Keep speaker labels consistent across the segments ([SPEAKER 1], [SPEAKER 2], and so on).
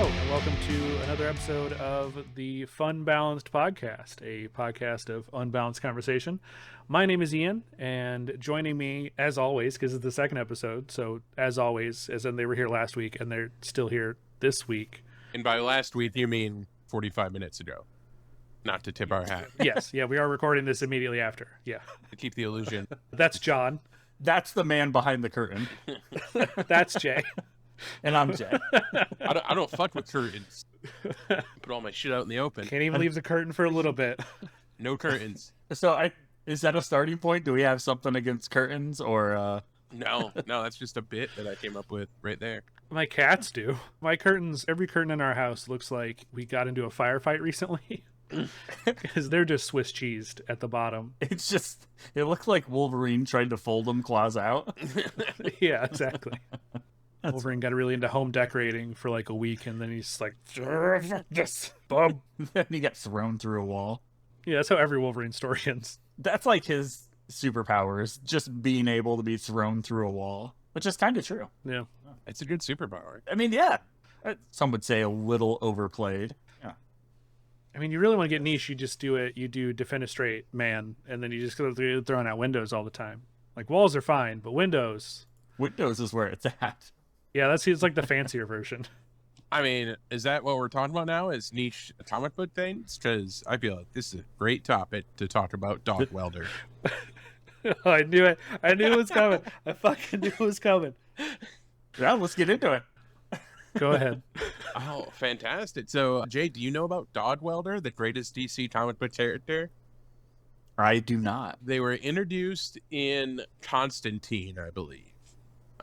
[SPEAKER 1] and welcome to another episode of the Funbalanced podcast, a podcast of unbalanced conversation. My name is Ian, and joining me, as always, because it's the second episode, so as always, as in they were here last week, and they're still here this week.
[SPEAKER 2] And by last week, you mean 45 minutes ago. Not to tip our hat.
[SPEAKER 1] Yes, yeah, we are recording this immediately after, yeah.
[SPEAKER 2] To keep the illusion.
[SPEAKER 1] That's John.
[SPEAKER 3] That's the man behind the curtain.
[SPEAKER 1] That's Jay.
[SPEAKER 3] And I'm Jay.
[SPEAKER 2] I don't fuck with curtains. Put all my shit out in the open.
[SPEAKER 1] Can't even leave the curtain for a little bit.
[SPEAKER 2] No curtains.
[SPEAKER 3] So is that a starting point? Do we have something against curtains or
[SPEAKER 2] No, that's just a bit that I came up with right there.
[SPEAKER 1] My cats do. My curtains, every curtain in our house looks like we got into a firefight recently. Because they're just Swiss cheesed at the bottom.
[SPEAKER 3] it looks like Wolverine tried to fold them claws out?
[SPEAKER 1] Yeah, exactly. Wolverine got really into home decorating for like a week, and then he's like, "Yes, Bob."
[SPEAKER 3] Then he got thrown through a wall.
[SPEAKER 1] Yeah, that's how every Wolverine story ends.
[SPEAKER 3] That's like his superpowers, just being able to be thrown through a wall, which is kind of true.
[SPEAKER 1] Yeah.
[SPEAKER 2] It's a good superpower.
[SPEAKER 3] I mean, yeah. Some would say a little overplayed. Yeah.
[SPEAKER 1] I mean, you really want to get niche, you just do it. You do defenestrate man, and then you just go throwing out windows all the time. Like, walls are fine, but windows.
[SPEAKER 3] Windows is where it's at.
[SPEAKER 1] Yeah, it's like the fancier version.
[SPEAKER 2] I mean, is that what we're talking about now? Is niche comic book things? Because I feel like this is a great topic to talk about Dogwelder.
[SPEAKER 1] Oh, I knew it. I knew it was coming. I fucking knew it was coming.
[SPEAKER 3] Yeah, let's get into it.
[SPEAKER 1] Go ahead.
[SPEAKER 2] Oh, fantastic. So, Jay, do you know about Dogwelder, the greatest DC comic book character?
[SPEAKER 3] I do not.
[SPEAKER 2] They were introduced in Constantine, I believe.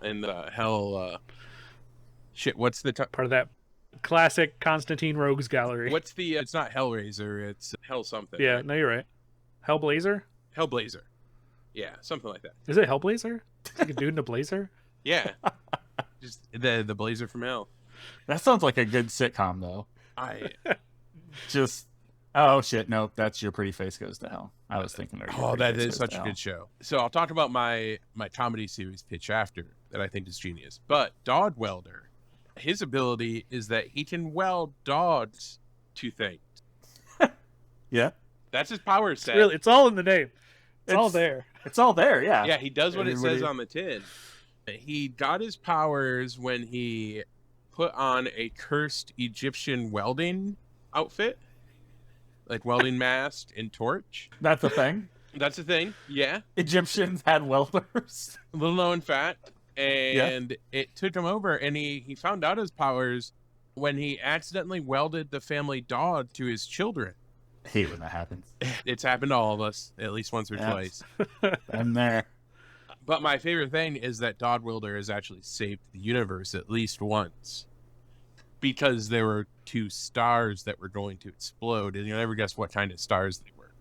[SPEAKER 2] In the hell... what's the...
[SPEAKER 1] Part of that classic Constantine Rogues Gallery.
[SPEAKER 2] What's the... it's not Hellraiser, it's Hell something.
[SPEAKER 1] Yeah,
[SPEAKER 2] right?
[SPEAKER 1] no, you're right. Hellblazer?
[SPEAKER 2] Hellblazer. Yeah, something like that.
[SPEAKER 1] Is it Hellblazer? Like a dude in a blazer?
[SPEAKER 2] Yeah. Just the blazer from hell.
[SPEAKER 3] That sounds like a good sitcom, though. Oh shit, no, that's Your Pretty Face Goes to Hell. I was thinking
[SPEAKER 2] that is such a good show. So I'll talk about my comedy series Pitch After that I think is genius. But Dogwelder, his ability is that he can weld dogs to things.
[SPEAKER 3] Yeah.
[SPEAKER 2] That's his power set.
[SPEAKER 1] It's all in the name. It's all there.
[SPEAKER 3] It's all there, yeah.
[SPEAKER 2] Yeah, he does what it says on the tin. He got his powers when he put on a cursed Egyptian welding outfit. Like welding mask and torch.
[SPEAKER 3] That's a thing?
[SPEAKER 2] That's a thing, yeah.
[SPEAKER 3] Egyptians had welders.
[SPEAKER 2] Little known fact. And It took him over, and he found out his powers when he accidentally welded the family dog to his children.
[SPEAKER 3] I hate when that happens.
[SPEAKER 2] It's happened to all of us, at least once or twice.
[SPEAKER 3] I'm there.
[SPEAKER 2] But my favorite thing is that Dogwelder has actually saved the universe at least once. Because there were two stars that were going to explode, and you'll never guess what kind of stars they were.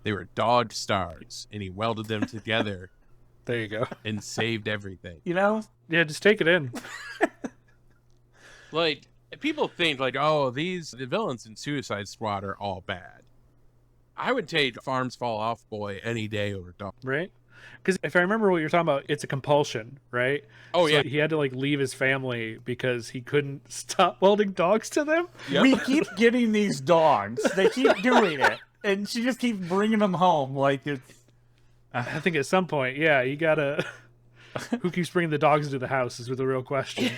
[SPEAKER 2] They were dog stars, and he welded them together.
[SPEAKER 1] There you go.
[SPEAKER 2] And saved everything.
[SPEAKER 3] You know?
[SPEAKER 1] Yeah, just take it in.
[SPEAKER 2] Like, people think, like, oh, the villains in Suicide Squad are all bad. I would take Farms Fall Off Boy any day over Dog.
[SPEAKER 1] Right? Because if I remember what you're talking about, it's a compulsion, right?
[SPEAKER 2] Oh,
[SPEAKER 1] so
[SPEAKER 2] yeah.
[SPEAKER 1] He had to, like, leave his family because he couldn't stop welding dogs to them.
[SPEAKER 2] Yep.
[SPEAKER 3] We keep getting these dogs. They keep doing it. And she just keeps bringing them home like it's...
[SPEAKER 1] I think at some point, yeah, you gotta... Who keeps bringing the dogs into the house is the real question.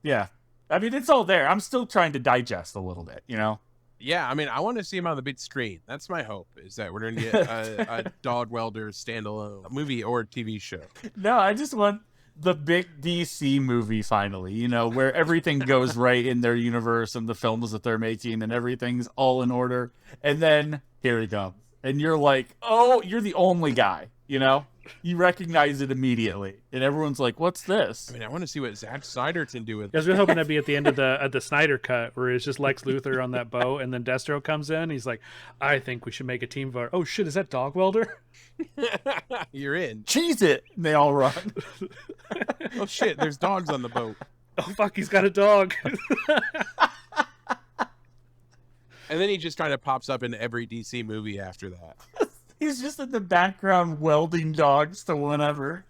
[SPEAKER 3] Yeah. I mean, it's all there. I'm still trying to digest a little bit, you know?
[SPEAKER 2] Yeah, I mean, I want to see him on the big screen. That's my hope, is that we're going to get a Dogwelder standalone movie or TV show.
[SPEAKER 3] No, I just want the big DC movie finally, you know, where everything goes right in their universe and the films that they're making and everything's all in order. And then here he comes. And you're like, oh, you're the only guy, you know? You recognize it immediately. And everyone's like, what's this?
[SPEAKER 2] I mean, I want to see what Zack Snyder can do with
[SPEAKER 1] I was really hoping that'd be at the end of the Snyder cut, where it's just Lex Luthor on that boat, and then Destro comes in. He's like, I think we should make a team vote. Oh shit, is that Dogwelder?
[SPEAKER 2] You're in.
[SPEAKER 3] Cheese it! And they all run.
[SPEAKER 2] Oh shit, there's dogs on the boat.
[SPEAKER 1] Oh fuck, he's got a dog.
[SPEAKER 2] And then he just kind of pops up in every DC movie after that.
[SPEAKER 3] He's just in the background welding dogs to whatever.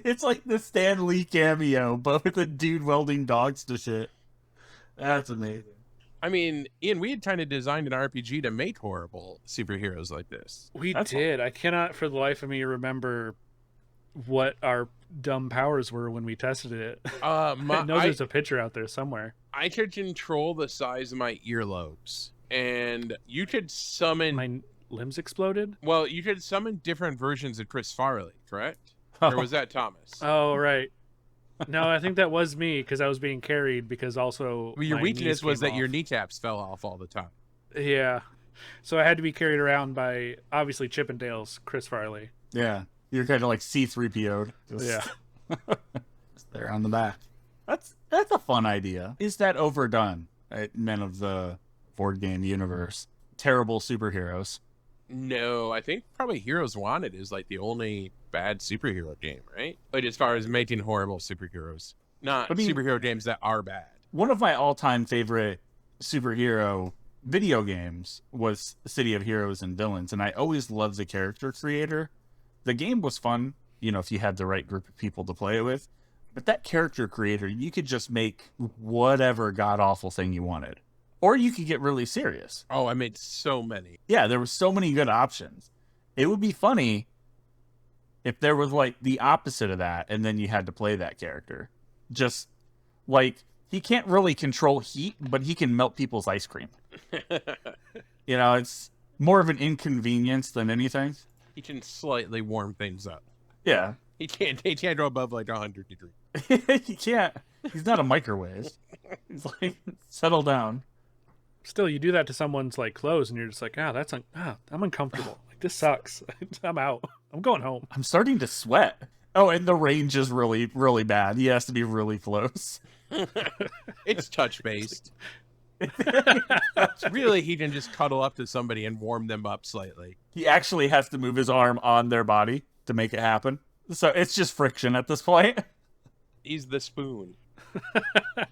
[SPEAKER 3] It's like the Stan Lee cameo, but with a dude welding dogs to shit. That's amazing.
[SPEAKER 2] I mean, Ian, we had kind of designed an RPG to make horrible superheroes like this.
[SPEAKER 1] We
[SPEAKER 3] That's
[SPEAKER 1] did. I cannot for the life of me remember what our dumb powers were when we tested it. I know there's a picture out there somewhere.
[SPEAKER 2] I could control the size of my earlobes, and you could summon.
[SPEAKER 1] My limbs exploded?
[SPEAKER 2] Well, you could summon different versions of Chris Farley, correct? Or was that Thomas?
[SPEAKER 1] Oh, right. No, I think that was me because I was being carried because also
[SPEAKER 2] Well, your
[SPEAKER 1] my
[SPEAKER 2] weakness
[SPEAKER 1] knees
[SPEAKER 2] was
[SPEAKER 1] came
[SPEAKER 2] that your
[SPEAKER 1] off.
[SPEAKER 2] kneecaps fell off all the time.
[SPEAKER 1] Yeah. So I had to be carried around by, obviously, Chippendale's Chris Farley.
[SPEAKER 3] Yeah. You're kind of like C-3PO'd.
[SPEAKER 1] Yeah.
[SPEAKER 3] Just there on the back. That's a fun idea. Is that overdone at Men of the board game universe? Terrible superheroes.
[SPEAKER 2] No, I think probably Heroes Wanted is like the only bad superhero game, right? Like as far as making horrible superheroes. Not superhero games that are bad.
[SPEAKER 3] One of my all-time favorite superhero video games was City of Heroes and Villains, and I always loved the character creator. The game was fun, you know, if you had the right group of people to play it with. But that character creator, you could just make whatever god-awful thing you wanted. Or you could get really serious.
[SPEAKER 2] Oh, I made so many.
[SPEAKER 3] Yeah, there were so many good options. It would be funny if there was, like, the opposite of that, and then you had to play that character. Just, like, he can't really control heat, but he can melt people's ice cream. You know, it's more of an inconvenience than anything.
[SPEAKER 2] He can slightly warm things up.
[SPEAKER 3] Yeah.
[SPEAKER 2] He can't go above like 100 degrees.
[SPEAKER 3] He can't. He's not a microwave. He's like, settle down.
[SPEAKER 1] Still, you do that to someone's like clothes, and you're just like, I'm uncomfortable. Like this sucks. I'm out. I'm going home.
[SPEAKER 3] I'm starting to sweat. Oh, and the range is really, really bad. He has to be really close.
[SPEAKER 2] It's touch based. Really, he can just cuddle up to somebody and warm them up slightly.
[SPEAKER 3] He actually has to move his arm on their body to make it happen. So it's just friction at this point.
[SPEAKER 2] He's the spoon.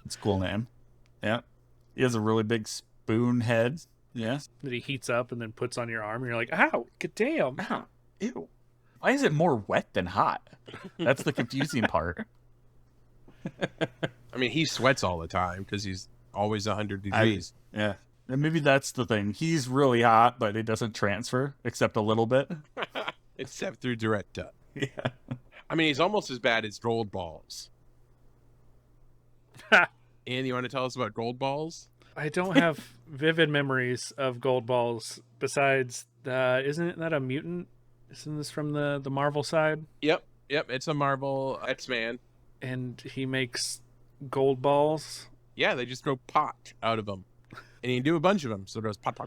[SPEAKER 3] It's a cool name. Yeah. He has a really big spoon head. Yeah.
[SPEAKER 1] That he heats up and then puts on your arm, and you're like, ow, good damn.
[SPEAKER 3] Ow. Ew. Why is it more wet than hot? That's the confusing part.
[SPEAKER 2] I mean, he sweats all the time because he's always 100 degrees.
[SPEAKER 3] Yeah. And maybe that's the thing. He's really hot, but it doesn't transfer except a little bit.
[SPEAKER 2] Except through direct touch.
[SPEAKER 3] Yeah.
[SPEAKER 2] I mean, he's almost as bad as Gold Balls. Ian, you want to tell us about Gold Balls?
[SPEAKER 1] I don't have vivid memories of Gold Balls besides, isn't that a mutant? Isn't this from the Marvel side?
[SPEAKER 2] Yep. It's a Marvel X-Man.
[SPEAKER 1] And he makes gold balls.
[SPEAKER 2] Yeah, they just grow pot out of them. And you can do a bunch of them. So there's pot.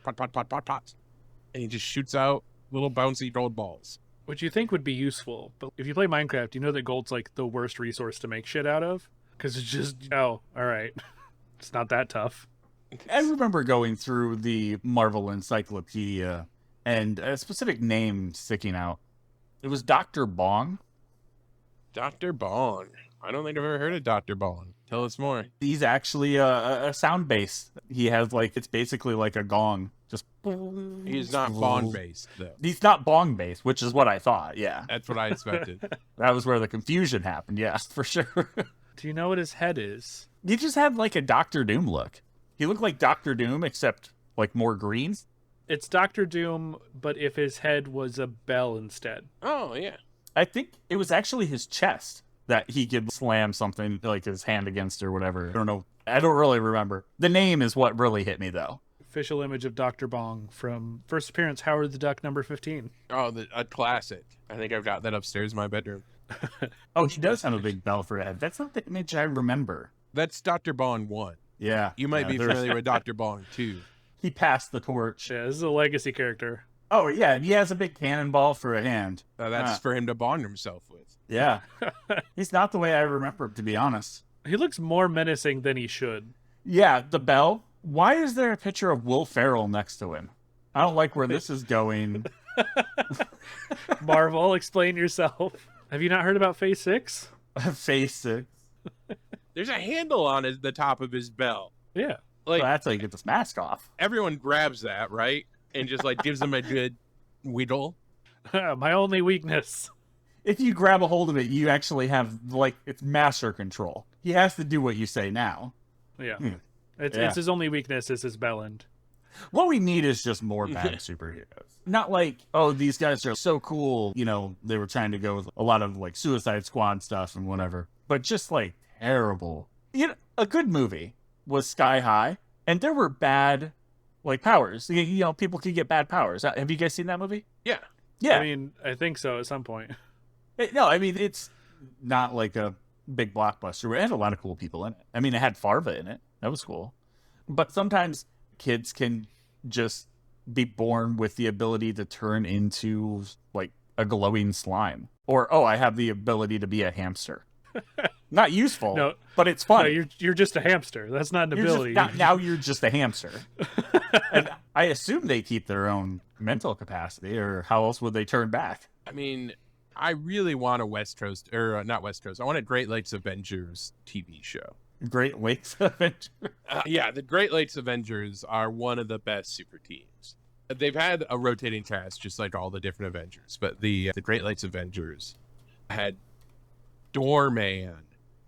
[SPEAKER 2] And he just shoots out little bouncy gold balls.
[SPEAKER 1] Which you think would be useful. But if you play Minecraft, you know that gold's like the worst resource to make shit out of. Because it's just, all right. It's not that tough.
[SPEAKER 3] I remember going through the Marvel Encyclopedia and a specific name sticking out. It was Dr. Bong.
[SPEAKER 2] Dr. Bong. I don't think I've ever heard of Dr. Bong. Tell us more.
[SPEAKER 3] He's actually a sound bass. He has it's basically like a gong. Just
[SPEAKER 2] He's not Bong-based, though.
[SPEAKER 3] He's not bong based, which is what I thought. Yeah,
[SPEAKER 2] That's what I expected.
[SPEAKER 3] that was where the confusion happened. Yes, for sure.
[SPEAKER 1] Do you know what his head is?
[SPEAKER 3] He just had like a Doctor Doom look. He looked like Doctor Doom, except like more green.
[SPEAKER 1] It's Doctor Doom, but if his head was a bell instead.
[SPEAKER 2] Oh, yeah.
[SPEAKER 3] I think it was actually his chest that he could slam something like his hand against or whatever. I don't know. I don't really remember. The name is what really hit me, though.
[SPEAKER 1] Official image of Dr. Bong from first appearance, Howard the Duck number 15.
[SPEAKER 2] Oh, a classic. I think I've got that upstairs in my bedroom.
[SPEAKER 3] Oh, he does have a big bell for a head. That's not the image I remember.
[SPEAKER 2] That's Dr. Bong 1.
[SPEAKER 3] Yeah.
[SPEAKER 2] You might be familiar with Dr. Bong 2.
[SPEAKER 3] He passed the torch.
[SPEAKER 1] Yeah, this is a legacy character.
[SPEAKER 3] Oh, yeah. He has a big cannonball for a hand.
[SPEAKER 2] That's for him to bond himself with.
[SPEAKER 3] Yeah. He's not the way I remember him, to be honest.
[SPEAKER 1] He looks more menacing than he should.
[SPEAKER 3] Yeah, the bell. Why is there a picture of Will Ferrell next to him? I don't like where this is going.
[SPEAKER 1] Marvel, explain yourself. Have you not heard about Phase 6?
[SPEAKER 3] Phase 6.
[SPEAKER 2] There's a handle on the top of his bell.
[SPEAKER 1] Yeah.
[SPEAKER 2] Like,
[SPEAKER 3] So that's how you get this mask off.
[SPEAKER 2] everyone grabs that, right? And just gives him a good wiggle.
[SPEAKER 1] My only weakness.
[SPEAKER 3] if you grab a hold of it, you actually have, like, it's master control. He has to do what you say now.
[SPEAKER 1] Yeah.
[SPEAKER 3] Yeah.
[SPEAKER 1] It's his only weakness is his bellend.
[SPEAKER 3] What we need is just more bad superheroes. Not like, oh, these guys are so cool. You know, they were trying to go with a lot of, like, Suicide Squad stuff and whatever. But just, like, terrible. You know, a good movie was Sky High, and there were bad, like, powers. You know, people could get bad powers. Have you guys seen that movie?
[SPEAKER 2] Yeah.
[SPEAKER 3] Yeah.
[SPEAKER 1] I mean, I think so at some point.
[SPEAKER 3] No, I mean, it's not like a big blockbuster. It had a lot of cool people in it. I mean, it had Farva in it. That was cool. But sometimes kids can just be born with the ability to turn into, like, a glowing slime. Or, oh, I have the ability to be a hamster. Not useful,
[SPEAKER 1] No,
[SPEAKER 3] but it's fun.
[SPEAKER 1] No, you're just a hamster. That's not an ability.
[SPEAKER 3] Now you're just a hamster. And I assume they keep their own mental capacity, or how else would they turn back?
[SPEAKER 2] I mean, I really want a West Coast, or not West Coast. I want a Great Lakes Avengers TV show.
[SPEAKER 3] Great Lakes Avengers.
[SPEAKER 2] Yeah, the Great Lakes Avengers are one of the best super teams. They've had a rotating cast, just like all the different Avengers, but the Great Lakes Avengers had Doorman,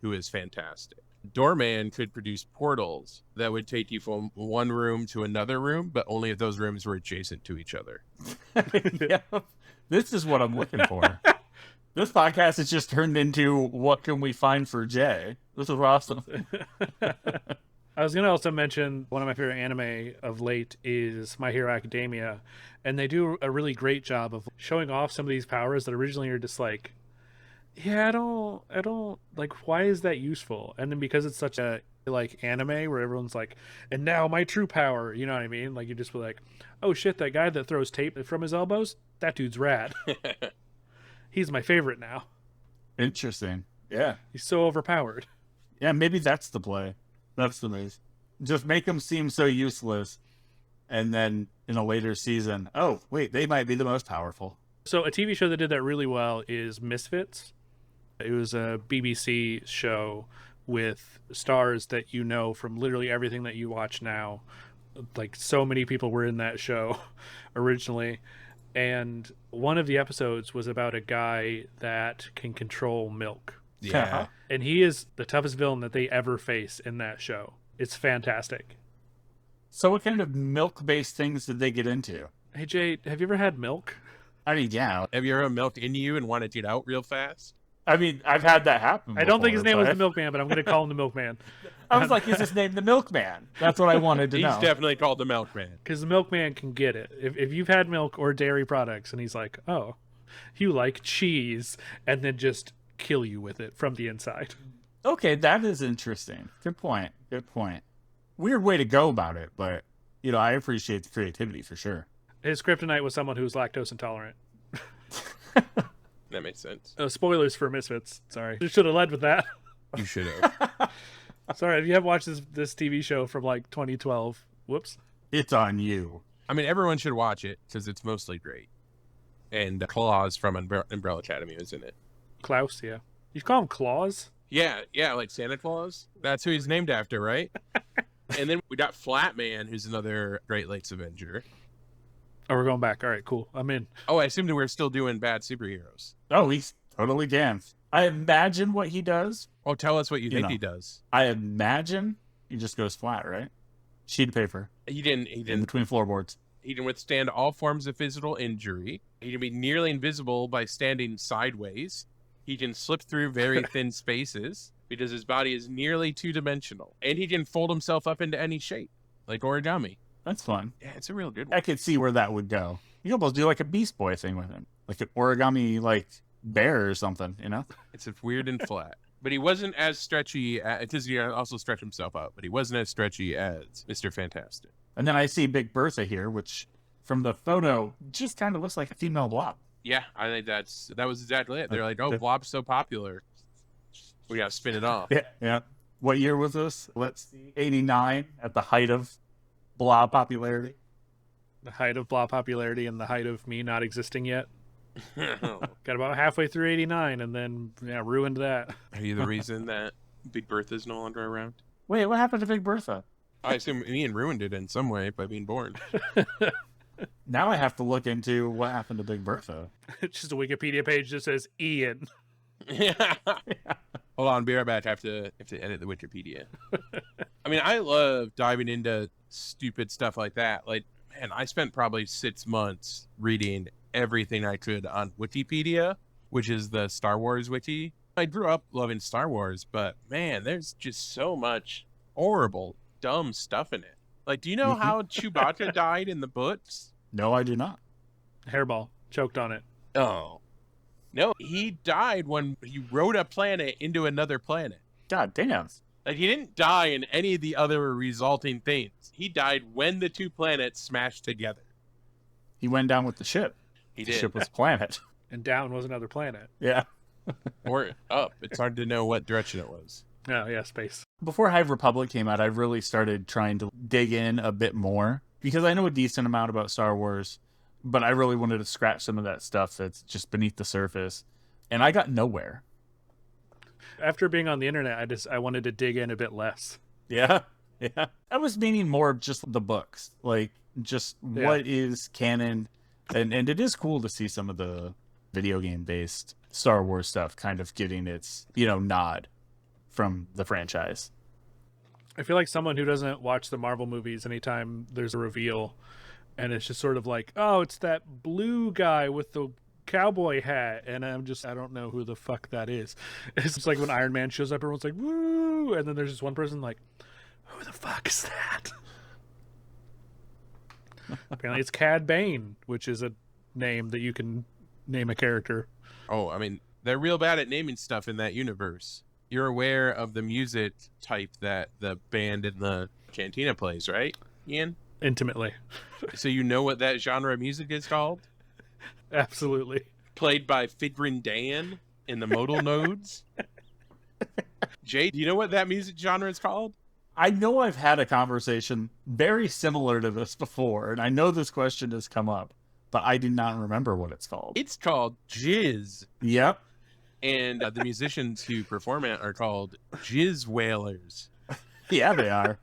[SPEAKER 2] who is fantastic. Doorman could produce portals that would take you from one room to another room, but only if those rooms were adjacent to each other.
[SPEAKER 3] Yeah, this is what I'm looking for. This podcast has just turned into what can we find for Jay. This is awesome.
[SPEAKER 1] I was going to also mention one of my favorite anime of late is My Hero Academia, and they do a really great job of showing off some of these powers that originally are just like, yeah, I don't like, why is that useful? And then because it's such a, like, anime where everyone's like, and now my true power, you know what I mean? Like, you just be like, oh shit, that guy that throws tape from his elbows, that dude's rad. He's my favorite now.
[SPEAKER 3] Interesting. Yeah.
[SPEAKER 1] He's so overpowered.
[SPEAKER 3] Yeah, maybe that's the play. That's the move. Just make them seem so useless, and then in a later season, oh, wait, they might be the most powerful.
[SPEAKER 1] So a TV show that did that really well is Misfits. It was a BBC show with stars that you know from literally everything that you watch now. Like, so many people were in that show originally. And one of the episodes was about a guy that can control milk.
[SPEAKER 2] Yeah.
[SPEAKER 1] And he is the toughest villain that they ever face in that show. It's fantastic.
[SPEAKER 3] So what kind of milk-based things did they get into?
[SPEAKER 1] Hey, Jay, have you ever had milk?
[SPEAKER 3] I mean, yeah.
[SPEAKER 2] Have you ever milked into you and wanted to get out real fast?
[SPEAKER 3] I mean, I've had that happen
[SPEAKER 1] I don't think his
[SPEAKER 3] before,
[SPEAKER 1] name was
[SPEAKER 3] but
[SPEAKER 1] the Milkman, but I'm going to call him the Milkman.
[SPEAKER 3] I was like, is his name the Milkman? That's what I wanted to
[SPEAKER 2] He's
[SPEAKER 3] know.
[SPEAKER 2] definitely called the Milkman.
[SPEAKER 1] Because the Milkman can get it. If you've had milk or dairy products, and he's like, oh, you like cheese, and then just kill you with it from the inside.
[SPEAKER 3] Okay, that is interesting. Good point. Good point. Weird way to go about it, but, you know, I appreciate the creativity for sure.
[SPEAKER 1] His kryptonite was someone who was lactose intolerant.
[SPEAKER 2] That makes sense.
[SPEAKER 1] Spoilers for Misfits. Sorry. You should have led with that.
[SPEAKER 2] You should have.
[SPEAKER 1] Sorry, if you have watched this TV show from like 2012, whoops.
[SPEAKER 3] It's on you.
[SPEAKER 2] I mean, everyone should watch it because it's mostly great. And Claus from Umbrella Academy is in it.
[SPEAKER 1] Klaus, yeah. You call him Claus?
[SPEAKER 2] Yeah, like Santa Claus. That's who he's named after, right? And then we got Flatman, who's another Great Lakes Avenger.
[SPEAKER 1] Oh, we're going back. All right, cool. I'm in.
[SPEAKER 2] Oh, I assumed that we're still doing bad superheroes.
[SPEAKER 3] Oh, he's totally can. I imagine what he does.
[SPEAKER 2] Oh, tell us what you think
[SPEAKER 3] know.
[SPEAKER 2] he does.
[SPEAKER 3] I imagine he just goes flat, right? Sheet of paper
[SPEAKER 2] He didn't
[SPEAKER 3] in between floorboards.
[SPEAKER 2] He can withstand all forms of physical injury. He can be nearly invisible by standing sideways. He can slip through very thin spaces because his body is nearly two-dimensional. And he can fold himself up into any shape, like origami.
[SPEAKER 3] That's fun.
[SPEAKER 2] Yeah, it's a real good one.
[SPEAKER 3] I could see where that would go. You could almost do like a Beast Boy thing with him. Like an origami, like, bear or something, you know?
[SPEAKER 2] It's weird and flat. But he wasn't as stretchy, because he also stretched himself out, but he wasn't as stretchy as Mr. Fantastic.
[SPEAKER 3] And then I see Big Bertha here, which from the photo just kind of looks like a female blob.
[SPEAKER 2] Yeah, I think that was exactly it. They're like, oh, Blob's so popular. We gotta spin it off.
[SPEAKER 3] Yeah. What year was this? Let's see. 89 at the height of blob popularity.
[SPEAKER 1] The height of blah popularity and the height of me not existing yet. Got about halfway through 89 and then ruined that.
[SPEAKER 2] Are you the reason that Big Bertha's no longer around?
[SPEAKER 3] Wait, what happened to Big Bertha?
[SPEAKER 2] I assume Ian ruined it in some way by being born.
[SPEAKER 3] Now I have to look into what happened to Big Bertha.
[SPEAKER 1] It's just a Wikipedia page that says Ian.
[SPEAKER 2] Yeah. Hold on, be right back. I have to edit the Wikipedia. I mean, I love diving into stupid stuff like that. Like, man, I spent probably 6 months reading everything I could on Wikipedia, which is the Star Wars wiki. I grew up loving Star Wars, but man, there's just so much horrible, dumb stuff in it. Like, do you know how Chewbacca died in the books?
[SPEAKER 3] No, I do not.
[SPEAKER 1] Hairball. Choked on it.
[SPEAKER 2] Oh. No, he died when he rode a planet into another planet.
[SPEAKER 3] God damn.
[SPEAKER 2] Like, he didn't die in any of the other resulting things. He died when the two planets smashed together.
[SPEAKER 3] He went down with the ship.
[SPEAKER 2] He
[SPEAKER 3] The
[SPEAKER 2] did.
[SPEAKER 3] ship was a planet.
[SPEAKER 1] And down was another planet.
[SPEAKER 3] Yeah.
[SPEAKER 2] Or up. It's hard to know what direction it was.
[SPEAKER 1] Oh, yeah, space.
[SPEAKER 3] Before High Republic came out, I really started trying to dig in a bit more because I know a decent amount about Star Wars, but I really wanted to scratch some of that stuff that's just beneath the surface, and I got nowhere.
[SPEAKER 1] After being on the internet, I wanted to dig in a bit less.
[SPEAKER 3] Yeah. Yeah. I was meaning more of just the books, like just what is canon, and it is cool to see some of the video game based Star Wars stuff kind of getting its, nod from the franchise.
[SPEAKER 1] I feel like someone who doesn't watch the Marvel movies, anytime there's a reveal and it's just sort of like, oh, it's that blue guy with the cowboy hat, and I don't know who the fuck that is. It's just like when Iron Man shows up, everyone's like, woo, and then there's just one person like, who the fuck is that? Apparently it's Cad Bane, which is a name that you can name a character.
[SPEAKER 2] Oh, I mean, they're real bad at naming stuff in that universe. You're aware of the music type that the band in the cantina plays, right, Ian?
[SPEAKER 1] Intimately.
[SPEAKER 2] So you know what that genre of music is called?
[SPEAKER 1] Absolutely.
[SPEAKER 2] Played by Figrin Dan in the modal nodes. Jay, do you know what that music genre is called?
[SPEAKER 3] I know I've had a conversation very similar to this before, and I know this question has come up, but I do not remember what it's called.
[SPEAKER 2] It's called Jizz.
[SPEAKER 3] Yep.
[SPEAKER 2] And the musicians who perform it are called Jizz Whalers.
[SPEAKER 3] Yeah, they are.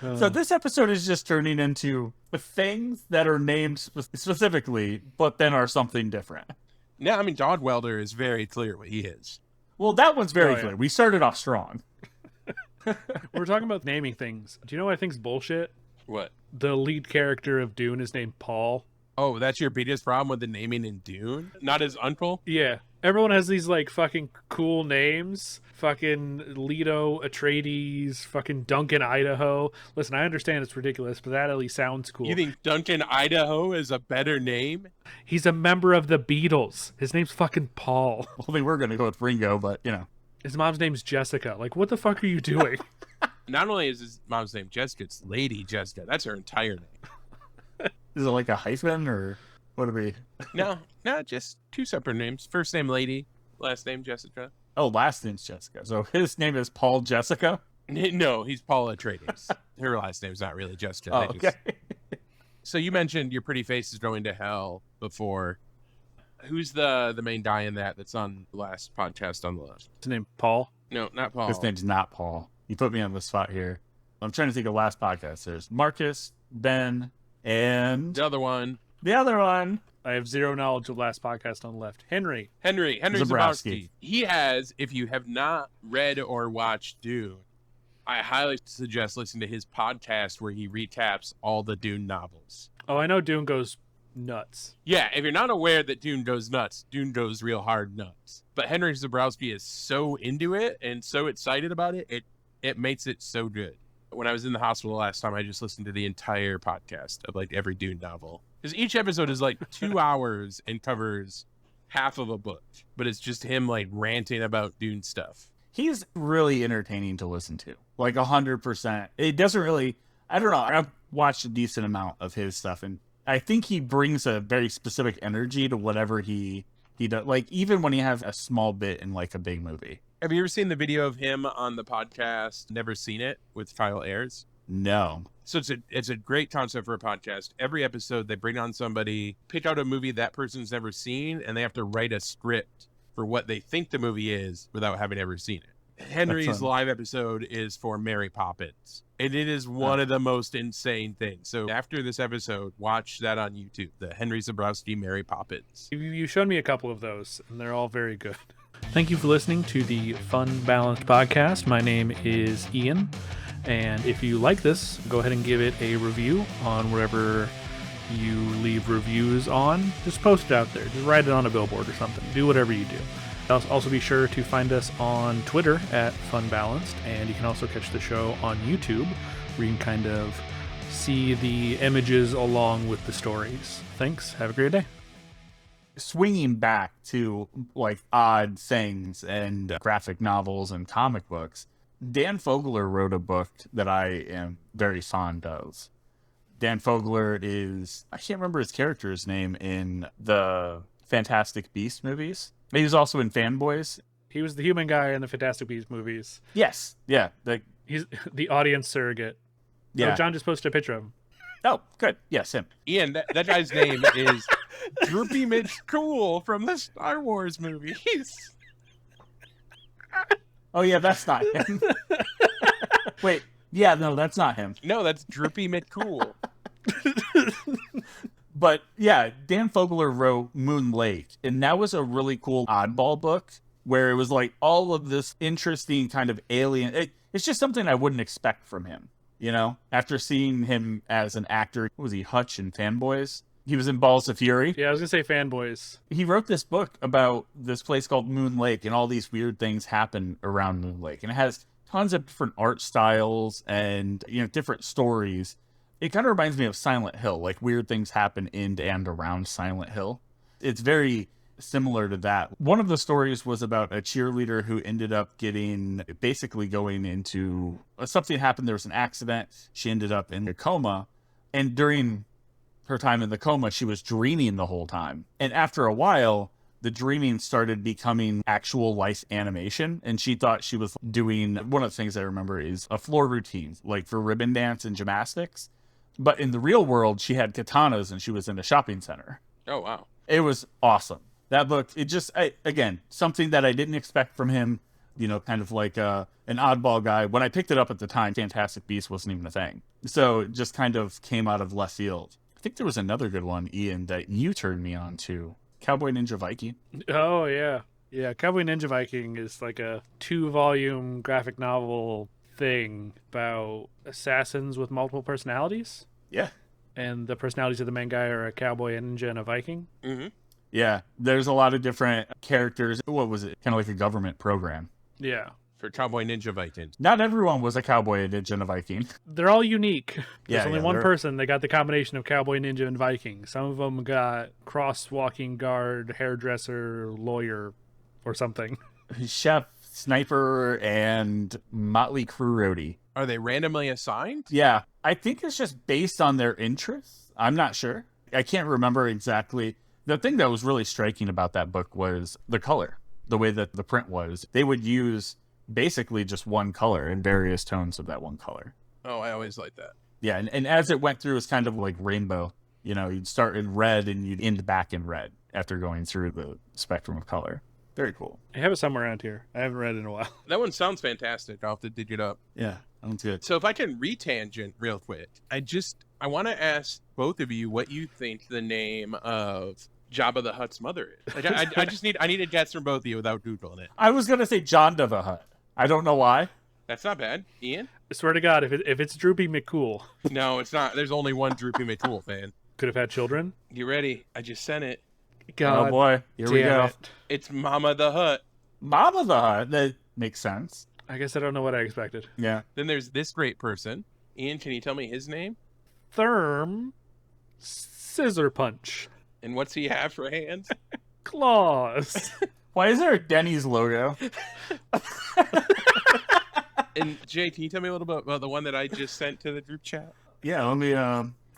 [SPEAKER 3] So this episode is just turning into things that are named specifically, but then are something different.
[SPEAKER 2] Now, I mean, Dogwelder is very clear what he is.
[SPEAKER 3] Well, that one's very
[SPEAKER 1] yeah.
[SPEAKER 3] clear. We started off strong.
[SPEAKER 1] We're talking about naming things. Do you know what I think's bullshit?
[SPEAKER 2] What?
[SPEAKER 1] The lead character of Dune is named Paul.
[SPEAKER 2] Oh, that's your biggest problem with the naming in Dune? Not his uncle?
[SPEAKER 1] Yeah. Everyone has these, like, fucking cool names. Fucking Leto Atreides, fucking Duncan, Idaho. Listen, I understand it's ridiculous, but that at least sounds cool.
[SPEAKER 2] You think Duncan, Idaho is a better name?
[SPEAKER 1] He's a member of the Beatles. His name's fucking Paul.
[SPEAKER 3] Well, we were going to go with Ringo, but,
[SPEAKER 1] His mom's name's Jessica. Like, what the fuck are you doing?
[SPEAKER 2] Not only is his mom's name Jessica, it's Lady Jessica. That's her entire name.
[SPEAKER 3] Is it like a hyphen, or what are we?
[SPEAKER 2] No, just two separate names. First name Lady, last name Jessica.
[SPEAKER 3] Oh, last name's Jessica. So his name is Paul Jessica?
[SPEAKER 2] No, he's Paula Atreides. Her last name's not really Jessica.
[SPEAKER 3] Oh, okay.
[SPEAKER 2] So you mentioned Your Pretty Face is Going to Hell before. Who's the main guy in that's on the last podcast on the left?
[SPEAKER 1] His name Paul?
[SPEAKER 2] No, not Paul.
[SPEAKER 3] His name's not Paul. You put me on the spot here. I'm trying to think of last podcast. There's Marcus, Ben, and
[SPEAKER 2] The other one.
[SPEAKER 3] the other one.
[SPEAKER 1] I have zero knowledge of last podcast on the left. Henry
[SPEAKER 2] Henry
[SPEAKER 3] Zabrowski.
[SPEAKER 2] Zabrowski. He has, if you have not read or watched Dune, I highly suggest listening to his podcast where he recaps all the Dune novels.
[SPEAKER 1] Oh, I know Dune goes nuts.
[SPEAKER 2] Yeah, if you're not aware that Dune goes nuts, Dune goes real hard nuts. But Henry Zabrowski is so into it and so excited about it, it makes it so good. When I was in the hospital last time, I just listened to the entire podcast of like every Dune novel. Because each episode is like 2 hours and covers half of a book. But it's just him like ranting about Dune stuff.
[SPEAKER 3] He's really entertaining to listen to. Like 100%. It doesn't really, I don't know. I've watched a decent amount of his stuff, and I think he brings a very specific energy to whatever he does. Like even when he has a small bit in like a big movie.
[SPEAKER 2] Have you ever seen the video of him on the podcast Never Seen It with Kyle Ayers?
[SPEAKER 3] No.
[SPEAKER 2] So it's a great concept for a podcast. Every episode they bring on somebody, pick out a movie that person's never seen, and they have to write a script for what they think the movie is without having ever seen it. Henry's live episode is for Mary Poppins. And it is one of the most insane things. So after this episode, watch that on YouTube, the Henry Zabrowski Mary Poppins.
[SPEAKER 1] You showed me a couple of those, and they're all very good. Thank you for listening to the Fun Balanced podcast. My name is Ian, and if you like this, go ahead and give it a review on wherever you leave reviews on. Just post it out there. Just write it on a billboard or something. Do whatever you do. Also be sure to find us on Twitter at Funbalanced, and you can also catch the show on YouTube, where you can kind of see the images along with the stories. Thanks. Have a great day.
[SPEAKER 3] Swinging back to like odd things and graphic novels and comic books, Dan Fogler wrote a book that I am very fond of. Dan Fogler is, I can't remember his character's name in the Fantastic Beasts movies. He was also in Fanboys.
[SPEAKER 1] He was the human guy in the Fantastic Beasts movies.
[SPEAKER 3] Yes. Yeah.
[SPEAKER 1] He's the audience surrogate.
[SPEAKER 3] Yeah.
[SPEAKER 1] Oh, John just posted a picture of him.
[SPEAKER 3] Oh, good. Yes, him.
[SPEAKER 2] Ian, that guy's name is Droopy Mitch Cool from the Star Wars movies.
[SPEAKER 3] Oh, yeah, that's not him. Wait. Yeah, no, that's not him.
[SPEAKER 2] No, that's Droopy Mitch Cool.
[SPEAKER 3] But yeah, Dan Fogler wrote Moon Lake, and that was a really cool oddball book where it was like all of this interesting kind of alien. It's just something I wouldn't expect from him, you know? After seeing him as an actor, what was he, Hutch in Fanboys? He was in Balls of Fury.
[SPEAKER 1] Yeah, I was going to say Fanboys.
[SPEAKER 3] He wrote this book about this place called Moon Lake, and all these weird things happen around Moon Lake. And it has tons of different art styles and, you know, different stories. It kind of reminds me of Silent Hill, like weird things happen in and around Silent Hill. It's very similar to that. One of the stories was about a cheerleader who ended up basically going into, something happened, there was an accident, she ended up in a coma, and during her time in the coma, she was dreaming the whole time. And after a while, the dreaming started becoming actual life animation, and she thought she was doing, one of the things I remember is a floor routine, like for ribbon dance and gymnastics. But in the real world, she had katanas and she was in a shopping center.
[SPEAKER 2] Oh, wow.
[SPEAKER 3] It was awesome. That book, it just, again, something that I didn't expect from him, you know, kind of like an oddball guy. When I picked it up at the time, Fantastic Beasts wasn't even a thing. So it just kind of came out of left field. I think there was another good one, Ian, that you turned me on to. Cowboy Ninja Viking.
[SPEAKER 1] Oh, yeah. Yeah, Cowboy Ninja Viking is like a 2-volume graphic novel thing about assassins with multiple personalities.
[SPEAKER 3] Yeah.
[SPEAKER 1] And the personalities of the main guy are a cowboy, a ninja, and a Viking.
[SPEAKER 2] Mm-hmm.
[SPEAKER 3] Yeah, there's a lot of different characters. What was it? Kind of like a government program.
[SPEAKER 1] Yeah.
[SPEAKER 2] For Cowboy Ninja Viking.
[SPEAKER 3] Not everyone was a cowboy, a ninja, and a Viking.
[SPEAKER 1] They're all unique. There's
[SPEAKER 3] Yeah,
[SPEAKER 1] only
[SPEAKER 3] yeah,
[SPEAKER 1] one
[SPEAKER 3] they're-
[SPEAKER 1] person that got the combination of cowboy, ninja, and Viking. Some of them got cross-walking guard, hairdresser, lawyer, or something.
[SPEAKER 3] Chef, sniper, and Motley Crue roadie.
[SPEAKER 2] Are they randomly assigned?
[SPEAKER 3] Yeah, I think it's just based on their interests. I'm not sure. I can't remember exactly. The thing that was really striking about that book was the color, the way that the print was. They would use basically just one color and various tones of that one color.
[SPEAKER 2] Oh, I always like that.
[SPEAKER 3] Yeah, and as it went through, it's kind of like rainbow. You know, you'd start in red and you'd end back in red after going through the spectrum of color. Very cool.
[SPEAKER 1] I have it somewhere around here. I haven't read it in a while.
[SPEAKER 2] That one sounds fantastic. I'll have to dig it up.
[SPEAKER 3] Yeah, sounds good.
[SPEAKER 2] So if I can retangent real quick, I want to ask both of you what you think the name of Jabba the Hutt's mother is. Like, I need a guess from both of you without Googling it.
[SPEAKER 3] I was going to say John the Hutt. I don't know why.
[SPEAKER 2] That's not bad. Ian?
[SPEAKER 1] I swear to God, if it's Droopy McCool,
[SPEAKER 2] No, it's not. There's only one Droopy McCool fan.
[SPEAKER 1] could have had children.
[SPEAKER 2] You ready? I just sent it.
[SPEAKER 1] God,
[SPEAKER 3] Oh boy, here we
[SPEAKER 1] damn
[SPEAKER 3] go.
[SPEAKER 1] it.
[SPEAKER 2] It's Mama the Hutt.
[SPEAKER 3] Mama the Hutt. That makes sense.
[SPEAKER 1] I guess I don't know what I expected.
[SPEAKER 3] Yeah.
[SPEAKER 2] Then there's this great person. Ian, can you tell me his name?
[SPEAKER 1] Therm Scissor Punch.
[SPEAKER 2] And what's he have for hands?
[SPEAKER 1] Claws.
[SPEAKER 3] Why is there a Denny's logo?
[SPEAKER 2] And Jay, can you tell me a little bit about the one that I just sent to the group chat?
[SPEAKER 3] Yeah, let me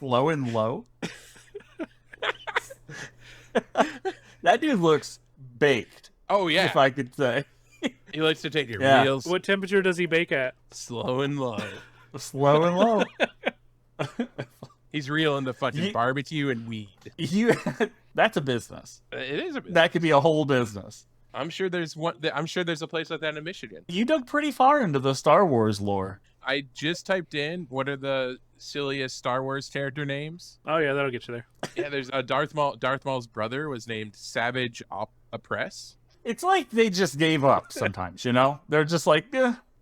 [SPEAKER 3] Slowen Lo. That dude looks baked,
[SPEAKER 2] Oh yeah,
[SPEAKER 3] if I could say.
[SPEAKER 2] he likes to take it
[SPEAKER 3] Yeah.
[SPEAKER 2] real
[SPEAKER 1] What temperature does he bake at?
[SPEAKER 2] slow and low.
[SPEAKER 3] Slowen Lo.
[SPEAKER 2] He's real into fucking
[SPEAKER 3] Ye-
[SPEAKER 2] barbecue and weed.
[SPEAKER 3] That's a business.
[SPEAKER 2] It is a bit.
[SPEAKER 3] That could be a whole business.
[SPEAKER 2] I'm sure there's one. I'm sure there's a place like that in Michigan.
[SPEAKER 3] You dug pretty far into the Star Wars lore.
[SPEAKER 2] I just typed in what are the silliest Star Wars character names.
[SPEAKER 1] Oh yeah, that'll get you there.
[SPEAKER 2] Yeah, there's a Darth Maul. Darth Maul's brother was named Savage Oppress.
[SPEAKER 3] It's like they just gave up sometimes, you know? They're just like,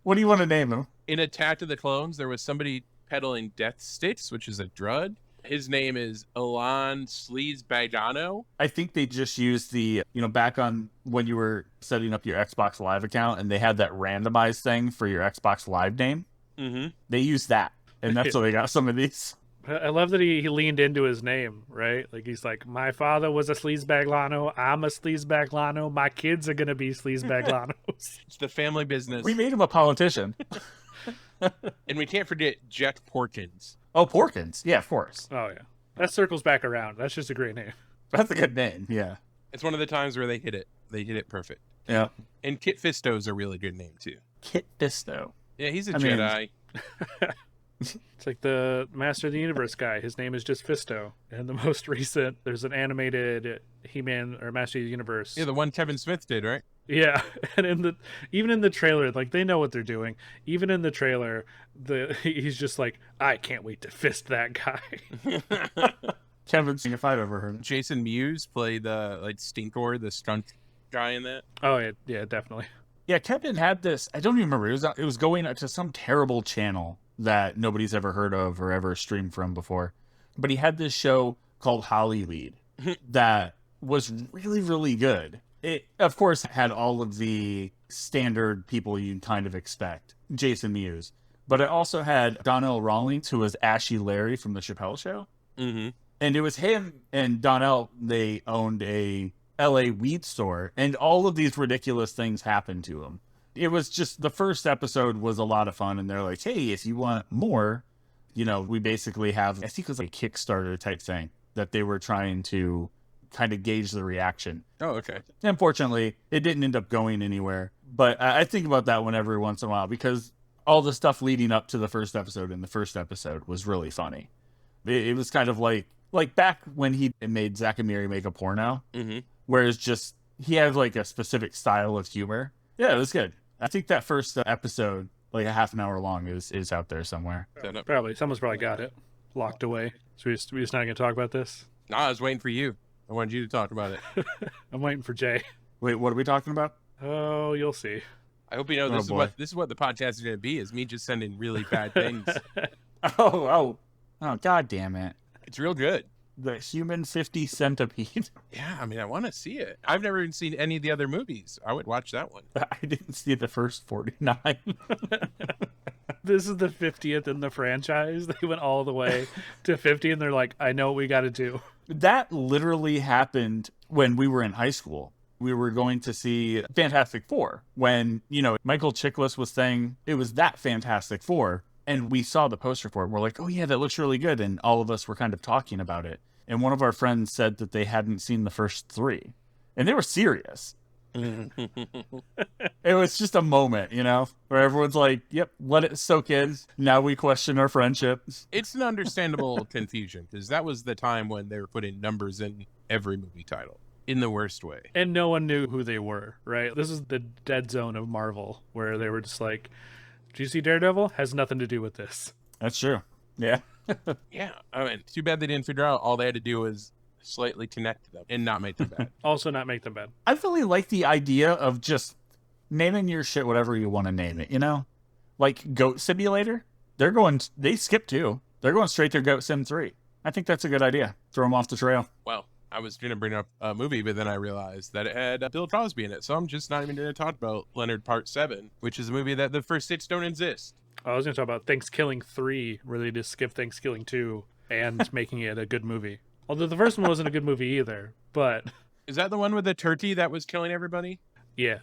[SPEAKER 3] what do you want to name him?
[SPEAKER 2] In Attack of the Clones, there was somebody peddling death sticks, which is a drug. His name is Elan Sleazebagano.
[SPEAKER 3] I think they just used the, back on when you were setting up your Xbox Live account and they had that randomized thing for your Xbox Live name.
[SPEAKER 2] Mm-hmm.
[SPEAKER 3] They used that. And that's how they got some of these.
[SPEAKER 1] I love that he leaned into his name, right? Like he's like, my father was a sleazebaglano, I'm a sleazebaglano, my kids are gonna be sleazebaglanos.
[SPEAKER 2] It's the family business.
[SPEAKER 3] We made him a politician.
[SPEAKER 2] And we can't forget Jet Porkins.
[SPEAKER 3] Oh, Porkins. Yeah, of course.
[SPEAKER 1] Oh yeah, that circles back around. That's just a great name.
[SPEAKER 3] That's a good name. Yeah.
[SPEAKER 2] It's one of the times where they hit it. They hit it perfect.
[SPEAKER 3] Yeah.
[SPEAKER 2] And Kit Fisto's a really good name too.
[SPEAKER 3] Kit Fisto.
[SPEAKER 2] Yeah, he's a Jedi.
[SPEAKER 1] It's like the Master of the Universe guy. His name is just Fisto. And the most recent, there's an animated He-Man or Master of the Universe.
[SPEAKER 2] Yeah, the one Kevin Smith did, right?
[SPEAKER 1] Yeah, and even in the trailer, like they know what they're doing. Even in the trailer, he's just like, I can't wait to fist that guy.
[SPEAKER 3] Kevin, if I've ever heard him.
[SPEAKER 2] Jason Mewes played Stinkor, the stunt guy in that.
[SPEAKER 1] Oh yeah, definitely.
[SPEAKER 3] Yeah, Kevin had this. I don't even remember. It was going to some terrible channel that nobody's ever heard of or ever streamed from before. But he had this show called Hollyweed that was really, really good. It, of course, had all of the standard people you'd kind of expect. Jason Mewes. But it also had Donnell Rawlings, who was Ashy Larry from The Chappelle Show.
[SPEAKER 2] Mm-hmm.
[SPEAKER 3] And it was him and Donnell. They owned a LA weed store. And all of these ridiculous things happened to him. It was just, the first episode was a lot of fun. And they're like, hey, if you want more, we basically have, I think it was like a Kickstarter type thing that they were trying to kind of gauge the reaction.
[SPEAKER 2] Oh, okay.
[SPEAKER 3] Unfortunately, it didn't end up going anywhere. But I think about that one every once in a while because all the stuff leading up to the first episode and the first episode was really funny. It was kind of like back when he made Zach and Miri make a porno, whereas just he had like a specific style of humor. Yeah, it was good. I think that first episode, like a half an hour long, is out there somewhere.
[SPEAKER 1] Probably. Someone's probably got it locked away. So we're just not going to talk about this?
[SPEAKER 2] No, I was waiting for you. I wanted you to talk about it.
[SPEAKER 1] I'm waiting for Jay.
[SPEAKER 3] Wait, what are we talking about?
[SPEAKER 1] Oh, you'll see.
[SPEAKER 2] I hope you know this is what the podcast is going to be, is me just sending really bad things.
[SPEAKER 3] Oh, God damn it.
[SPEAKER 2] It's real good.
[SPEAKER 3] The Human 50 Centipede.
[SPEAKER 2] Yeah, I mean, I want to see it. I've never even seen any of the other movies. I would watch that one.
[SPEAKER 3] I didn't see the first 49.
[SPEAKER 1] This is the 50th in the franchise. They went all the way to 50, and they're like, I know what we got to do.
[SPEAKER 3] That literally happened when we were in high school. We were going to see Fantastic Four when, Michael Chiklis was saying it was that Fantastic Four. And we saw the poster for it. We're like, oh, yeah, that looks really good. And all of us were kind of talking about it. And one of our friends said that they hadn't seen the first three. And they were serious. It was just a moment, where everyone's like, yep, let it soak in. Now we question our friendship.
[SPEAKER 2] It's an understandable confusion because that was the time when they were putting numbers in every movie title in the worst way.
[SPEAKER 1] And no one knew who they were, right? This is the dead zone of Marvel where they were just like, do you see Daredevil? Has nothing to do with this.
[SPEAKER 3] That's true. Yeah.
[SPEAKER 2] Yeah. I mean, too bad they didn't figure out all they had to do was slightly connect them and not make them bad.
[SPEAKER 1] Also not make them bad.
[SPEAKER 3] I really like the idea of just naming your shit whatever you want to name it, Like Goat Simulator. They skip 2. They're going straight to Goat Sim 3. I think that's a good idea. Throw them off the trail.
[SPEAKER 2] Well, I was going to bring up a movie, but then I realized that it had Bill Cosby in it. So I'm just not even going to talk about Leonard Part 7, which is a movie that the first 6 don't exist.
[SPEAKER 1] I was going to talk about Thanksgiving 3, where they just skip Thanksgiving 2 and making it a good movie. Although the first one wasn't a good movie either, but...
[SPEAKER 2] Is that the one with the turkey that was killing everybody?
[SPEAKER 1] Yeah.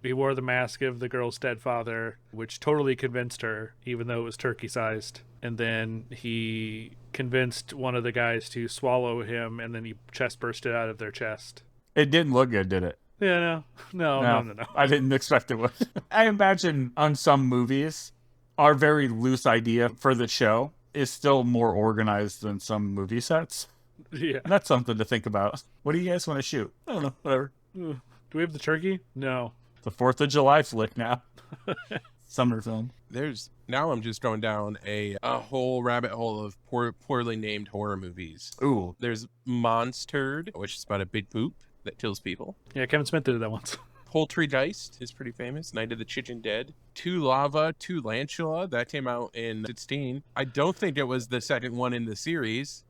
[SPEAKER 1] He wore the mask of the girl's dead father, which totally convinced her, even though it was turkey-sized. And then he convinced one of the guys to swallow him, and then he chest bursted out of their chest.
[SPEAKER 3] It didn't look good, did it?
[SPEAKER 1] Yeah, no.
[SPEAKER 3] I didn't expect it would. I imagine on some movies, our very loose idea for the show is still more organized than some movie sets.
[SPEAKER 1] Yeah.
[SPEAKER 3] And that's something to think about. What do you guys want to shoot? I don't know, whatever.
[SPEAKER 1] Do we have the turkey? No.
[SPEAKER 3] The 4th of July flick now. Summer film.
[SPEAKER 2] Now I'm just going down a whole rabbit hole of poorly named horror movies.
[SPEAKER 3] Ooh.
[SPEAKER 2] There's Monstered, which is about a big poop that kills people.
[SPEAKER 1] Yeah, Kevin Smith did that once.
[SPEAKER 2] Poultrygeist is pretty famous. Night of the Chicken Dead. Two Lava, Two Lantula. That came out in 16. I don't think it was the second one in the series.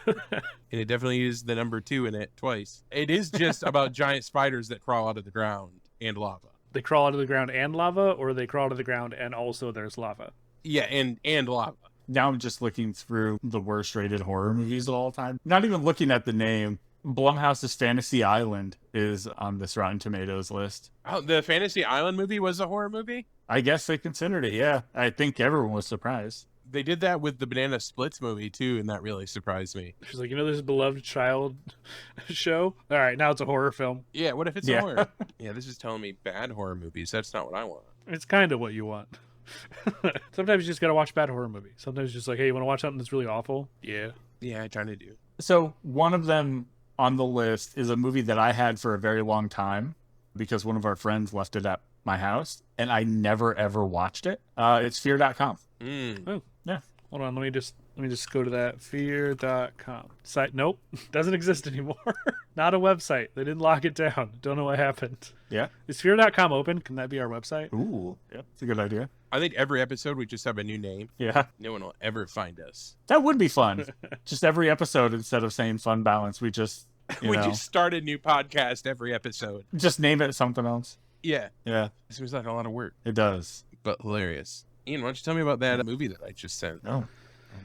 [SPEAKER 2] And it definitely used the number 2 in it twice. It is just about giant spiders that crawl out of the ground and lava.
[SPEAKER 1] They crawl out of the ground and lava, or they crawl out of the ground and also there's lava?
[SPEAKER 2] Yeah, and lava.
[SPEAKER 3] Now I'm just looking through the worst rated horror movies of all time. Not even looking at the name. Blumhouse's Fantasy Island is on this Rotten Tomatoes list.
[SPEAKER 2] Oh, the Fantasy Island movie was a horror movie?
[SPEAKER 3] I guess they considered it, yeah. I think everyone was surprised.
[SPEAKER 2] They did that with the Banana Splits movie, too, and that really surprised me.
[SPEAKER 1] She's like, there's a beloved child show? All right, now it's a horror film.
[SPEAKER 2] Yeah, what if it's a horror? Yeah, this is telling me bad horror movies. That's not what I want.
[SPEAKER 1] It's kind of what you want. Sometimes you just got to watch bad horror movies. Sometimes it's just like, hey, you want to watch something that's really awful? Yeah.
[SPEAKER 2] Yeah, I kind of do.
[SPEAKER 3] So one of them on the list is a movie that I had for a very long time because one of our friends left it at my house, and I never, ever watched it. It's Fear.com.
[SPEAKER 1] Oh.
[SPEAKER 3] Yeah.
[SPEAKER 1] Hold on, let me just go to that. Fear.com. Site, nope, doesn't exist anymore. Not a website. They didn't lock it down. Don't know what happened.
[SPEAKER 3] Yeah.
[SPEAKER 1] Is Fear.com open? Can that be our website?
[SPEAKER 3] Ooh, yeah, it's a good idea.
[SPEAKER 2] I think every episode we just have a new name.
[SPEAKER 3] Yeah.
[SPEAKER 2] No one will ever find us.
[SPEAKER 3] That would be fun. Just every episode, instead of saying Fun Balance, we just,
[SPEAKER 2] We just start a new podcast every episode.
[SPEAKER 3] just name it something else.
[SPEAKER 2] Yeah.
[SPEAKER 3] Yeah,
[SPEAKER 2] It seems like a lot of work,
[SPEAKER 3] it does.
[SPEAKER 2] but hilarious. Ian, why don't you tell me about that movie that I just sent?
[SPEAKER 3] Oh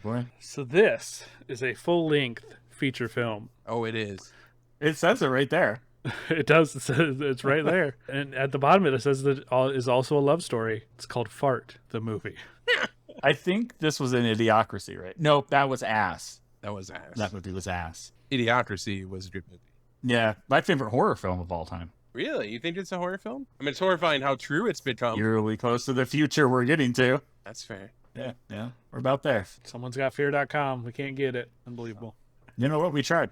[SPEAKER 3] boy.
[SPEAKER 1] So this is a full-length feature film.
[SPEAKER 2] Oh, it is.
[SPEAKER 3] It says it right there.
[SPEAKER 1] It does. It's right there. And at the bottom of it says that it is also a love story. It's called Fart, the movie.
[SPEAKER 3] I think this was an Idiocracy, right? No, that was Ass.
[SPEAKER 2] That was ass.
[SPEAKER 3] That movie was Ass.
[SPEAKER 2] Idiocracy was a good movie.
[SPEAKER 3] Yeah, my favorite horror film of all time.
[SPEAKER 2] Really? You think it's a horror film? I mean, it's horrifying how true it's become.
[SPEAKER 3] You're really close to the future we're getting to.
[SPEAKER 2] That's fair.
[SPEAKER 3] Yeah, we're about there.
[SPEAKER 1] Someone's got Fear.com. We can't get it. Unbelievable.
[SPEAKER 3] You know what? We tried.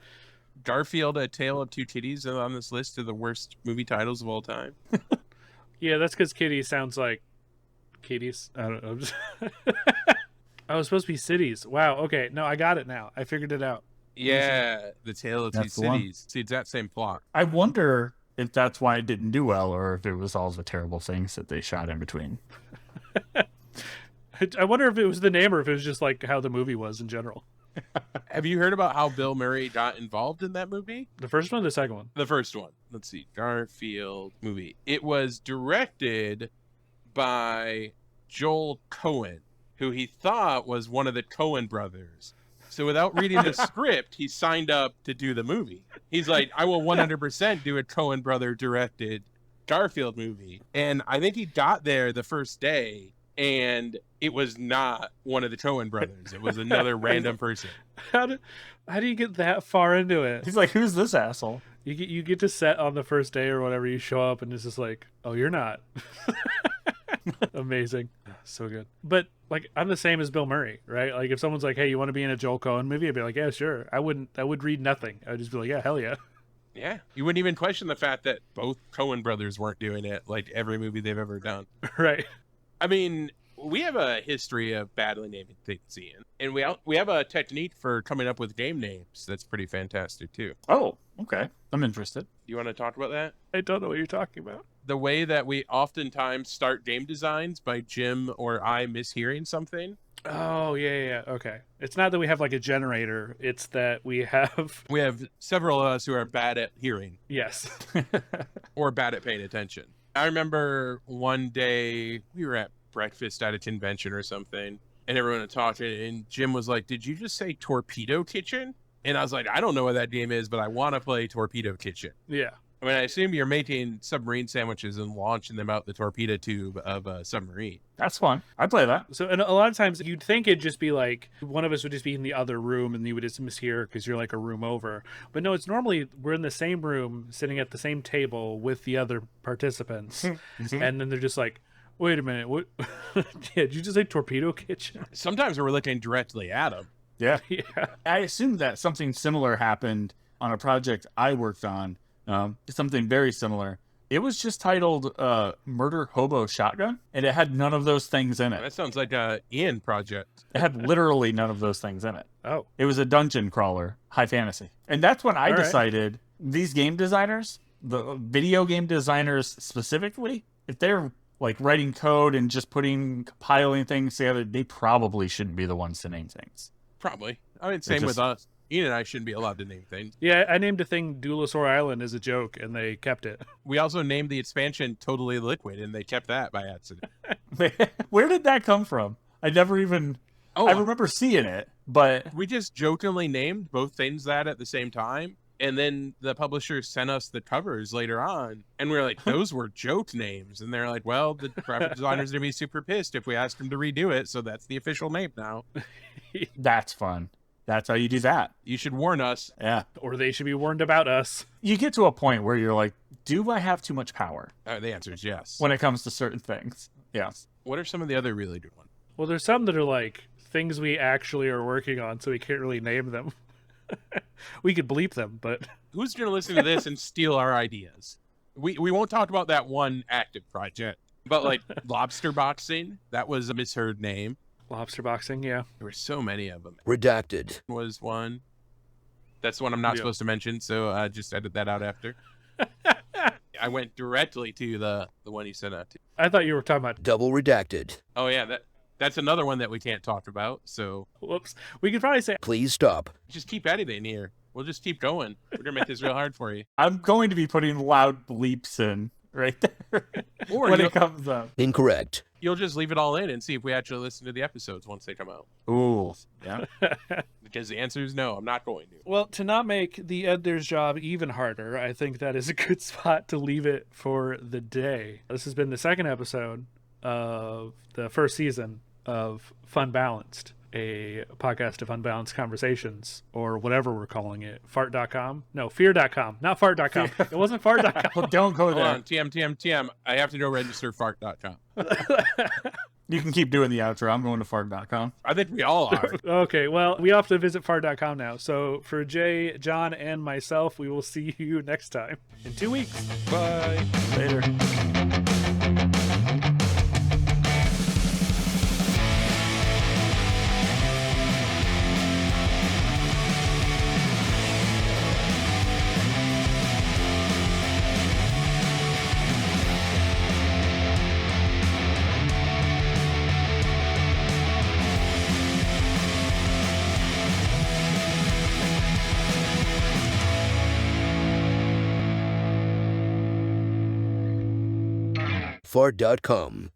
[SPEAKER 2] Garfield, A Tale of Two Titties, are on this list of the worst movie titles of all time.
[SPEAKER 1] Yeah, that's because Kitty sounds like kitties. I don't know. Oh, it's supposed to be cities. Wow. Okay. No, I got it now. I figured it out.
[SPEAKER 2] Yeah, The Tale of Two
[SPEAKER 3] That's the one.
[SPEAKER 2] Cities. See, it's that same plot.
[SPEAKER 3] I wonder if that's why it didn't do well, or if it was all the terrible things that they shot in between.
[SPEAKER 1] I wonder if it was the name or if it was just like how the movie was in general.
[SPEAKER 2] Have you heard about how Bill Murray got involved in that movie?
[SPEAKER 1] The first one or the second one?
[SPEAKER 2] The first one. Let's see. Garfield movie. It was directed by Joel Cohen, who he thought was one of the Cohen brothers. So without reading the script, he signed up to do the movie. He's like, I will 100% do a Cohen brother directed Garfield movie. And I think he got there the first day, and it was not one of the Cohen brothers. It was another random person.
[SPEAKER 1] How do you get that far into it?
[SPEAKER 3] He's like, who's this asshole?
[SPEAKER 1] You get to set on the first day or whatever. You show up and it's just like, oh, you're not. Amazing. So good. But like, I'm the same as Bill Murray, right? Like if someone's like, hey, you want to be in a Joel Cohen movie? I'd be like, yeah, sure. I would read nothing. I would just be like, yeah, hell yeah.
[SPEAKER 2] Yeah. You wouldn't even question the fact that both Cohen brothers weren't doing it like every movie they've ever done.
[SPEAKER 1] Right.
[SPEAKER 2] I mean, we have a history of badly naming things, Ian. And we have a technique for coming up with game names that's pretty fantastic, too.
[SPEAKER 3] Oh, okay. I'm interested.
[SPEAKER 2] You want to talk about that?
[SPEAKER 1] I don't know what you're talking about.
[SPEAKER 2] The way that we oftentimes start game designs by Jim or I mishearing something.
[SPEAKER 1] Oh, yeah. Okay. It's not that we have like a generator. It's that we have...
[SPEAKER 2] We have several of us who are bad at hearing.
[SPEAKER 1] Yes.
[SPEAKER 2] Or bad at paying attention. I remember one day we were at breakfast at a convention or something, and everyone was talking, and Jim was like, did you just say Torpedo Kitchen? And I was like, I don't know what that game is, but I want to play Torpedo Kitchen.
[SPEAKER 1] Yeah.
[SPEAKER 2] I mean, I assume you're making submarine sandwiches and launching them out the torpedo tube of a submarine.
[SPEAKER 3] That's fun. I play that.
[SPEAKER 1] So, and a lot of times you'd think it'd just be like one of us would just be in the other room and you would just mishear because you're like a room over. But no, it's normally we're in the same room sitting at the same table with the other participants. And then they're just like, wait a minute, what? Yeah, did you just say Torpedo Kitchen?
[SPEAKER 2] Sometimes we're looking directly at them.
[SPEAKER 3] Yeah.
[SPEAKER 1] Yeah.
[SPEAKER 3] I assume that something similar happened on a project I worked on. Something very similar. It was just titled Murder Hobo Shotgun, and it had none of those things in it.
[SPEAKER 2] That sounds like a Ian project.
[SPEAKER 3] It had literally none of those things in it.
[SPEAKER 1] Oh,
[SPEAKER 3] It was a dungeon crawler, high fantasy. And that's when I
[SPEAKER 1] All right.
[SPEAKER 3] decided these game designers, the video game designers specifically, if they're like writing code and just compiling things together, they probably shouldn't be the ones to name things.
[SPEAKER 2] Probably. I mean, same with us. Ian and I shouldn't be allowed to name things.
[SPEAKER 1] yeah. I named a thing Duelosaur Island as a joke, and they kept it.
[SPEAKER 2] We also named the expansion Totally Liquid, and they kept that by accident.
[SPEAKER 3] Where did that come from? I never even...
[SPEAKER 2] Oh,
[SPEAKER 3] I remember seeing it, but
[SPEAKER 2] we just jokingly named both things that at the same time. And then the publisher sent us the covers later on. And we were like, those were joke names. And they're like, well, the graphic designers are going to be super pissed if we ask them to redo it. So that's the official name now.
[SPEAKER 3] that's fun. That's how you do that.
[SPEAKER 2] You should warn us.
[SPEAKER 3] Yeah.
[SPEAKER 1] Or they should be warned about us.
[SPEAKER 3] You get to a point where you're like, do I have too much power
[SPEAKER 2] The answer is yes.
[SPEAKER 3] when it comes to certain things? Yes.
[SPEAKER 2] What are some of the other really good ones?
[SPEAKER 1] Well, there's some that are like things we actually are working on, so we can't really name them. We could bleep them, but
[SPEAKER 2] Who's going to listen to this and steal our ideas? We won't talk about that one active project. But like lobster boxing, that was a misheard name.
[SPEAKER 1] lobster boxing, yeah.
[SPEAKER 2] There were so many of them.
[SPEAKER 4] Redacted.
[SPEAKER 2] Was one. That's one I'm not
[SPEAKER 1] Yeah.
[SPEAKER 2] supposed to mention, so just edit that out after. I went directly to the one you sent out to.
[SPEAKER 1] I thought you were talking about.
[SPEAKER 4] Double redacted.
[SPEAKER 2] Oh yeah, that's another one that we can't talk about. So
[SPEAKER 1] Whoops. We could probably say.
[SPEAKER 4] Please stop.
[SPEAKER 2] just keep editing here. We'll just keep going. We're gonna make this real hard for you.
[SPEAKER 3] I'm going to be putting loud bleeps in right there
[SPEAKER 2] Or
[SPEAKER 3] when
[SPEAKER 2] you'll,
[SPEAKER 3] it comes up.
[SPEAKER 4] Incorrect.
[SPEAKER 2] you'll just leave it all in and see if we actually listen to the episodes once they come out.
[SPEAKER 3] Ooh. Yeah.
[SPEAKER 2] Because the answer is no. I'm not going to.
[SPEAKER 1] Well, to not make the editor's job even harder, I think that is a good spot to leave it for the day. This has been the second episode of the first season of Funbalanced, a podcast of unbalanced conversations, or whatever we're calling it. Fart.com? No, fear.com. Not fart.com. It wasn't fart.com.
[SPEAKER 3] Well, don't go
[SPEAKER 2] Hold
[SPEAKER 3] there.
[SPEAKER 2] on. TM. I have to go register fart.com.
[SPEAKER 3] You can keep doing the outro. I'm going to fart.com.
[SPEAKER 2] I think we all are.
[SPEAKER 1] Okay, well, we have to visit fart.com now. So for Jay, John, and myself, we will see you next time in 2 weeks.
[SPEAKER 2] Bye.
[SPEAKER 3] Later.
[SPEAKER 4] Fart.com.